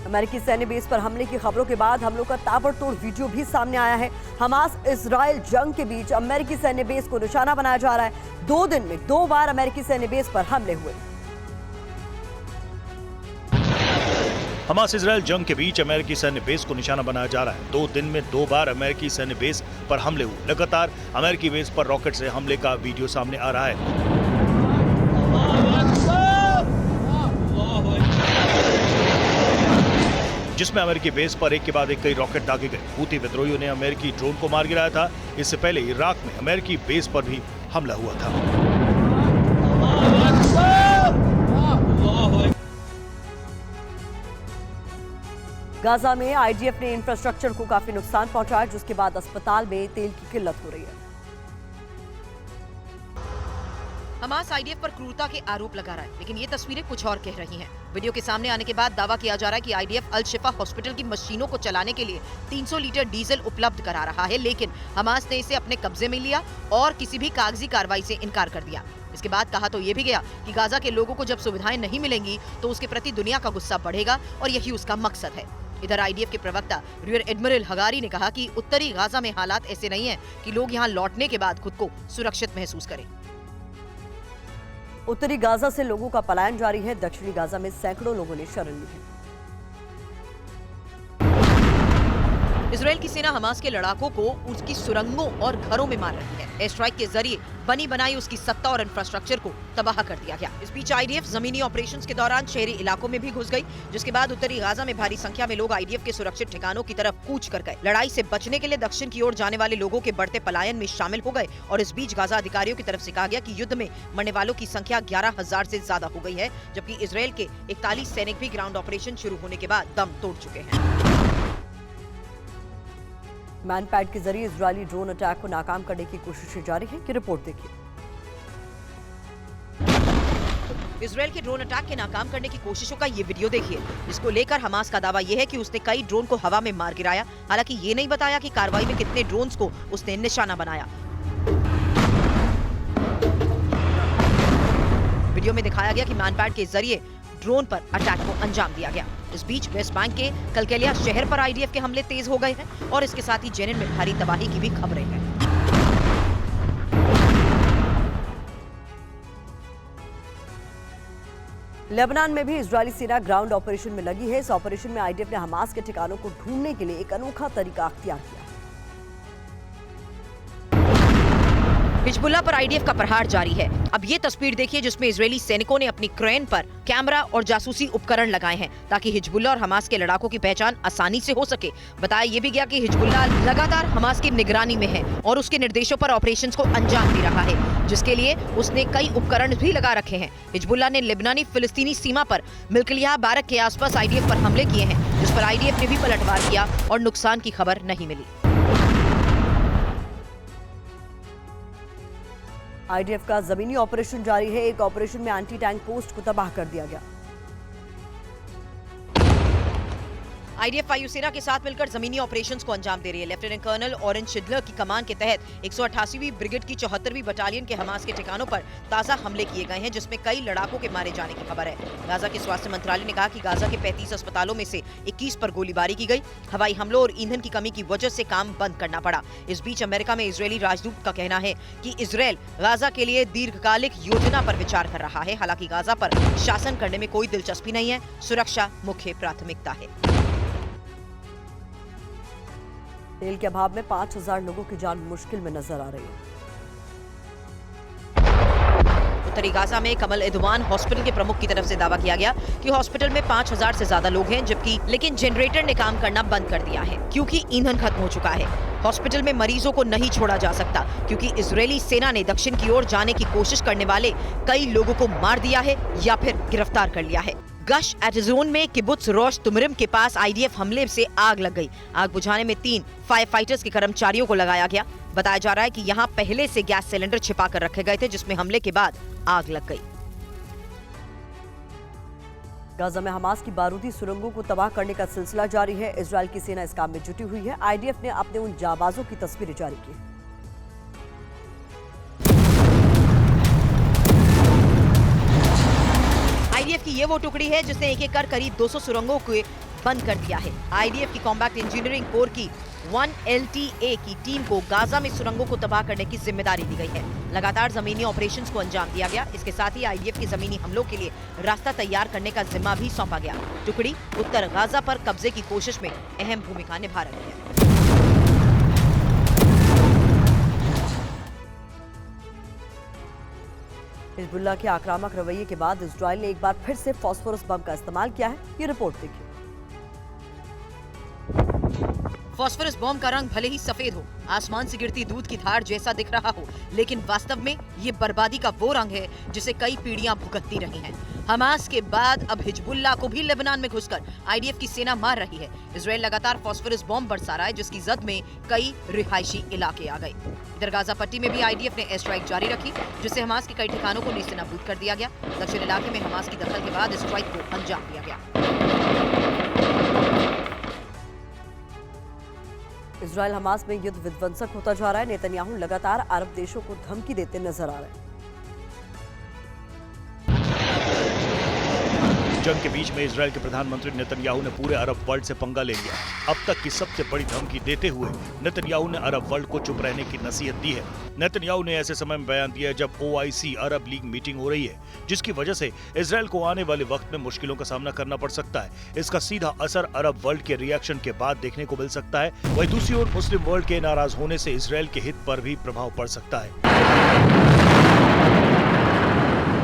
अमेरिकी सैन्य बेस पर हमले की खबरों के बाद हमलों का ताबड़तोड़ वीडियो भी सामने आया है। हमास इजराइल जंग के बीच अमेरिकी सैन्य बेस को निशाना बनाया जा रहा है। 2 दिन में 2 बार अमेरिकी सैन्य बेस पर हमले हुए। हमास इजराइल जंग के बीच अमेरिकी सैन्य बेस को निशाना बनाया जा रहा है। 2 दिन में 2 बार अमेरिकी सैन्य बेस पर हमले हुए। लगातार अमेरिकी बेस पर रॉकेट से हमले का वीडियो सामने आ रहा है। जिसमें अमेरिकी बेस पर एक के बाद एक कई रॉकेट दागे गए। हूती विद्रोहियों ने अमेरिकी ड्रोन को मार गिराया था। इससे पहले इराक में अमेरिकी बेस पर भी हमला हुआ था। गाजा में आईडीएफ ने इंफ्रास्ट्रक्चर को काफी नुकसान पहुंचाया, जिसके बाद अस्पताल में तेल की किल्लत हो रही है। हमास आईडीएफ पर क्रूरता के आरोप लगा रहा है, लेकिन ये तस्वीरें कुछ और कह रही हैं। वीडियो के सामने आने के बाद दावा किया जा रहा है कि आईडीएफ अल शिफा हॉस्पिटल की मशीनों को चलाने के लिए 300 लीटर डीजल उपलब्ध करा रहा है, लेकिन हमास ने इसे अपने कब्जे में लिया और किसी भी कागजी कार्रवाई से इनकार कर दिया। इसके बाद कहा तो ये भी गया कि गाजा के लोगों को जब सुविधाएं नहीं मिलेंगी तो उसके प्रति दुनिया का गुस्सा बढ़ेगा और यही उसका मकसद है। इधर आईडीएफ के प्रवक्ता रियर एडमिरल हगारी ने कहा कि उत्तरी गाजा में हालात ऐसे नहीं हैं कि लोग यहां लौटने के बाद खुद को सुरक्षित महसूस करें। उत्तरी गाजा से लोगों का पलायन जारी है। दक्षिणी गाजा में सैकड़ों लोगों ने शरण ली है। इजराइल की सेना हमास के लड़ाकों को उसकी सुरंगों और घरों में मार रही है। एयर स्ट्राइक के जरिए बनी बनाई उसकी सत्ता और इंफ्रास्ट्रक्चर को तबाह कर दिया गया। इस बीच आईडीएफ जमीनी ऑपरेशंस के दौरान शहरी इलाकों में भी घुस गई, जिसके बाद उत्तरी गाजा में भारी संख्या में लोग आईडीएफ के सुरक्षित ठिकानों की तरफ कूच कर गए। लड़ाई से बचने के लिए दक्षिण की ओर जाने वाले लोगों के बढ़ते पलायन में शामिल हो गए और इस बीच गाजा अधिकारियों की तरफ से कहा गया कि युद्ध में मरने वालों की संख्या 11,000 से ज्यादा हो गई है, जबकि इजराइल के 41 सैनिक भी ग्राउंड ऑपरेशन शुरू होने के बाद दम तोड़ चुके हैं। मैनपैड के जरिए इजरायली ड्रोन अटैक को नाकाम करने की कोशिशें जारी हैं कि रिपोर्ट देखिए। इजराइल के ड्रोन अटैक के नाकाम करने की कोशिशों का ये वीडियो देखिए। इसको लेकर हमास का दावा यह है कि उसने कई ड्रोन को हवा में मार गिराया। हालांकि ये नहीं बताया कि कार्रवाई में कितने ड्रोन्स को उसने निशाना बनाया। वीडियो में दिखाया गया कि मैनपैड के जरिए ड्रोन पर अटैक को अंजाम दिया गया। इस बीच वेस्ट बैंक के कलकेलिया शहर पर आईडीएफ के हमले तेज हो गए हैं और इसके साथ ही जेनिन में भारी तबाही की भी खबरें हैं। लेबनान में भी इजरायली सेना ग्राउंड ऑपरेशन में लगी है। इस ऑपरेशन में आईडीएफ ने हमास के ठिकानों को ढूंढने के लिए एक अनोखा तरीका अख्तियार किया। हिजबुल्लाह पर आईडीएफ का प्रहार जारी है। अब ये तस्वीर देखिए जिसमें इजरायली सैनिकों ने अपनी क्रेन पर कैमरा और जासूसी उपकरण लगाए हैं ताकि हिजबुल्लाह और हमास के लड़ाकों की पहचान आसानी से हो सके। बताया ये भी गया कि हिजबुल्लाह लगातार हमास की निगरानी में है और उसके निर्देशों पर ऑपरेशंस को अंजाम दे रहा है, जिसके लिए उसने कई उपकरण भी लगा रखे हैं। हिजबुल्लाह ने लेबनानी फिलिस्तीनी सीमा पर मिल्किया बैरक के आसपास आईडीएफ पर हमले किए हैं, जिस पर आईडीएफ ने भी पलटवार किया और नुकसान की खबर नहीं मिली। आईडीएफ का जमीनी ऑपरेशन जारी है। एक ऑपरेशन में एंटी टैंक पोस्ट को तबाह कर दिया गया। आईडीएफ वायुसेना के साथ मिलकर जमीनी ऑपरेशंस को अंजाम दे रही है। लेफ्टिनेंट कर्नल ऑरेंज शिडलर की कमान के तहत 188वीं ब्रिगेड की 74वीं बटालियन के हमास के ठिकानों पर ताजा हमले किए गए हैं, जिसमें कई लड़ाकों के मारे जाने की खबर है। गाजा के स्वास्थ्य मंत्रालय ने कहा कि गाजा के 35 अस्पतालों में से 21 पर गोलीबारी की गई। हवाई हमलों और ईंधन की कमी की वजह से काम बंद करना पड़ा। इस बीच अमेरिका में इजरायली राजदूत का कहना है कि इजरायल गाजा के लिए दीर्घकालिक योजना पर विचार कर रहा है। हालांकि गाजा पर शासन करने में कोई दिलचस्पी नहीं है, सुरक्षा मुख्य प्राथमिकता है। तेल के अभाव में 5,000 लोगों की जान मुश्किल में नजर आ रही है। उत्तरी गाजा में कमल एदवान हॉस्पिटल के प्रमुख की तरफ से दावा किया गया कि हॉस्पिटल में 5,000 से ज्यादा लोग हैं, लेकिन जनरेटर ने काम करना बंद कर दिया है क्योंकि ईंधन खत्म हो चुका है। हॉस्पिटल में मरीजों को नहीं छोड़ा जा सकता क्योंकि इजरायली सेना ने दक्षिण की ओर जाने की कोशिश करने वाले कई लोगों को मार दिया है या फिर गिरफ्तार कर लिया है। गश एटजोन में किबुत्स रोश तुमरिम के पास आईडीएफ हमले से आग लग गई। आग बुझाने में 3 फायर फाइटर्स के कर्मचारियों को लगाया गया। बताया जा रहा है कि यहां पहले से गैस सिलेंडर छिपा कर रखे गए थे, जिसमें हमले के बाद आग लग गई। गाजा में हमास की बारूदी सुरंगों को तबाह करने का सिलसिला जारी है। इजरायल की सेना इस काम में जुटी हुई है। आईडीएफ ने अपने उन जाबाजों की तस्वीरें जारी की। आईडीएफ की ये वो टुकड़ी है जिसने एक एक कर करीब 200 सुरंगों के बंद कर दिया है। आईडीएफ की कॉम्बैट इंजीनियरिंग कोर की 1LTA की टीम को गाजा में सुरंगों को तबाह करने की जिम्मेदारी दी गई है। लगातार जमीनी ऑपरेशंस को अंजाम दिया गया। इसके साथ ही आईडीएफ की जमीनी हमलों के लिए रास्ता तैयार करने का जिम्मा भी सौंपा गया। टुकड़ी उत्तर गाजा पर कब्जे की कोशिश में अहम भूमिका निभा रही है। हिजबुल्लाह के आक्रामक रवैये के बाद इजराइल ने एक बार फिर से फास्फोरस बम का इस्तेमाल किया है। ये रिपोर्ट देखिए। फास्फोरस बॉम्ब का रंग भले ही सफेद हो, आसमान से गिरती दूध की धार जैसा दिख रहा हो, लेकिन वास्तव में ये बर्बादी का वो रंग है जिसे कई पीढ़ियां भुगतती रही हैं। हमास के बाद अब हिजबुल्लाह को भी लेबनान में घुसकर आईडीएफ की सेना मार रही है। इजराइल लगातार फास्फोरस बॉम्ब बरसा रहा है, जिसकी जद में कई रिहायशी इलाके आ गए। इधर गाजा पट्टी में भी आईडीएफ ने एयर स्ट्राइक जारी रखी, जिससे हमास के कई ठिकानों को नेस्तनाबूद कर दिया गया। दक्षिण इलाके में हमास की दखल के बाद स्ट्राइक को अंजाम दिया गया। इजराइल हमास में युद्ध विध्वंसक होता जा रहा है। नेतन्याहू लगातार अरब देशों को धमकी देते नजर आ रहे हैं। जंग के बीच में इजराइल के प्रधानमंत्री नेतन्याहू ने पूरे अरब वर्ल्ड से पंगा ले लिया। अब तक की सबसे बड़ी धमकी देते हुए नेतन्याहू ने अरब वर्ल्ड को चुप रहने की नसीहत दी है। नेतन्याहू ने ऐसे समय में बयान दिया जब OIC अरब लीग मीटिंग हो रही है, जिसकी वजह से इजराइल को आने वाले वक्त में मुश्किलों का सामना करना पड़ सकता है। इसका सीधा असर अरब वर्ल्ड के रिएक्शन के बाद देखने को मिल सकता है। वहीं दूसरी ओर मुस्लिम वर्ल्ड के नाराज होने से इजराइल के हित पर भी प्रभाव पड़ सकता है।